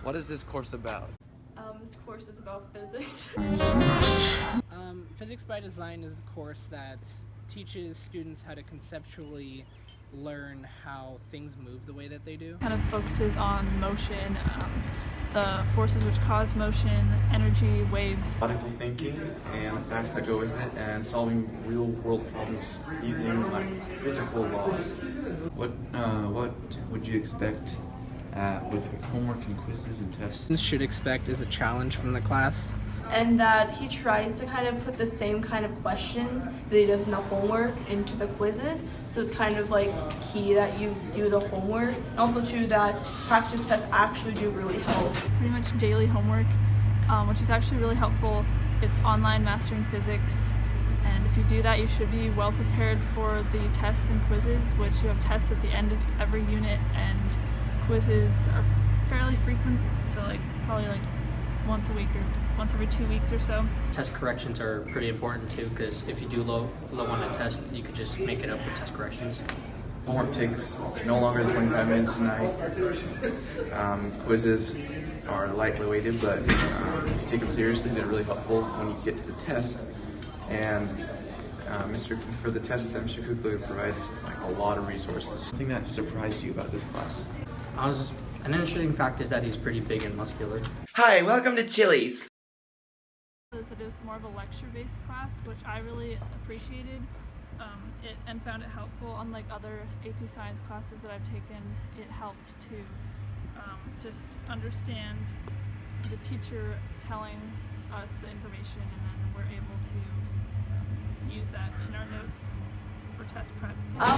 What is this course about? This course is about physics. Physics by Design is a course that teaches students how to conceptually learn how things move the way that they do. Kind of focuses on motion, the forces which cause motion, energy, waves. Logical thinking and the facts that go with it, and solving real world problems using physical laws. What would you expect with homework and quizzes and tests? Students should expect is a challenge from the class. And that he tries to kind of put the same kind of questions that he does in the homework into the quizzes. So it's kind of like key that you do the homework. And also too that practice tests actually do really help. Pretty much daily homework, which is actually really helpful. It's online mastering physics. And if you do that, you should be well prepared for the tests and quizzes, which you have tests at the end of every unit, and quizzes are fairly frequent, so probably once a week or once every 2 weeks or so. Test corrections are pretty important too, because if you do low on a test, you could just make it up with test corrections. Homework takes no longer than 25 minutes a night. Quizzes are lightly weighted, but if you take them seriously, they're really helpful when you get to the test. And for the test, Mr. Kukla provides a lot of resources. Something that surprised you about this class? An interesting fact is that he's pretty big and muscular. Hi, welcome to Chili's. Is that it was more of a lecture-based class, which I really appreciated and found it helpful. Unlike other AP Science classes that I've taken, it helped to just understand the teacher telling us the information, and then we're able to use that in our notes for test prep.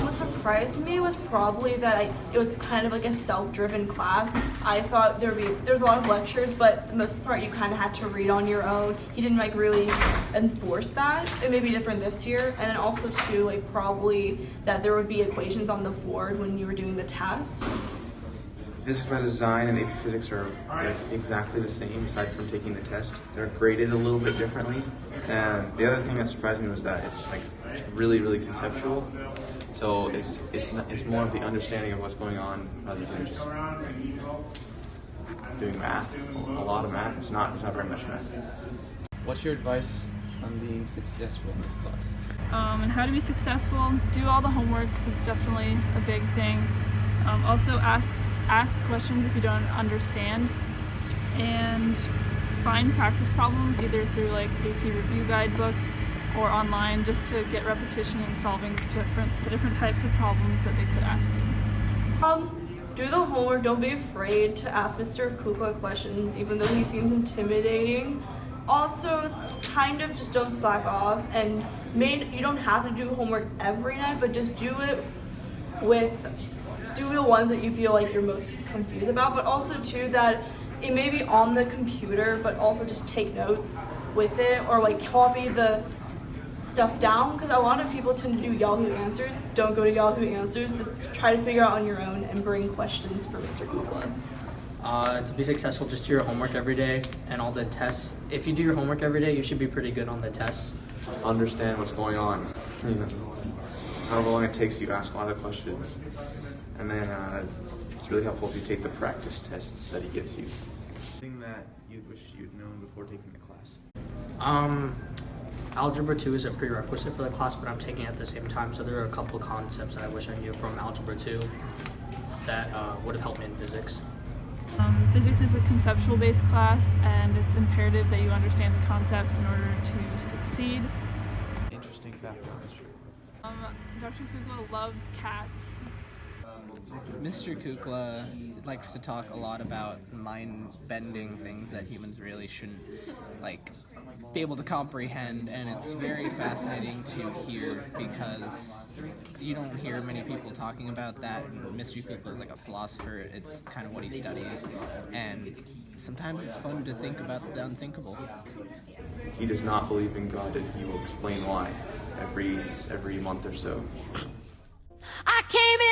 What surprised me was probably that it was kind of like a self-driven class. I thought there's a lot of lectures, but the most part you kind of had to read on your own. He didn't really enforce that. It may be different this year, and then also too probably that there would be equations on the board when you were doing the test. Physics by Design and AP Physics are exactly the same, aside from taking the test. They're graded a little bit differently. And the other thing that surprised me was that it's really, really conceptual. So it's more of the understanding of what's going on rather than just doing math. A lot of math. It's not very much math. What's your advice on being successful in this class? And how to be successful: do all the homework. It's definitely a big thing. Also ask questions if you don't understand, and find practice problems either through AP review guidebooks or online, just to get repetition in solving the different types of problems that they could ask you. Do the homework. Don't be afraid to ask Mr. Kukla questions, even though he seems intimidating. Also, kind of just don't slack off, and you don't have to do homework every night, but just do the ones that you feel you're most confused about, but also too that it may be on the computer, but also just take notes with it, or copy the stuff down, because a lot of people tend to do Yahoo Answers. Don't go to Yahoo Answers, just try to figure out on your own and bring questions for Mr. Kukla. To be successful, just do your homework every day and all the tests. If you do your homework every day, you should be pretty good on the tests. Understand what's going on. However long it takes, you ask a lot of questions. And then it's really helpful if you take the practice tests that he gives you. Something that you wish you'd known before taking the class? Algebra 2 is a prerequisite for the class, but I'm taking it at the same time, so there are a couple concepts that I wish I knew from Algebra 2 that would have helped me in physics. Physics is a conceptual-based class, and it's imperative that you understand the concepts in order to succeed. Interesting fact about Mr. Dr. Kukla loves cats. Mr. Kukla likes to talk a lot about mind-bending things that humans really shouldn't be able to comprehend, and it's very fascinating to hear because you don't hear many people talking about that, and Mr. Kukla is a philosopher. It's kind of what he studies, and sometimes it's fun to think about the unthinkable. He does not believe in God, and he will explain why every month or so. I came in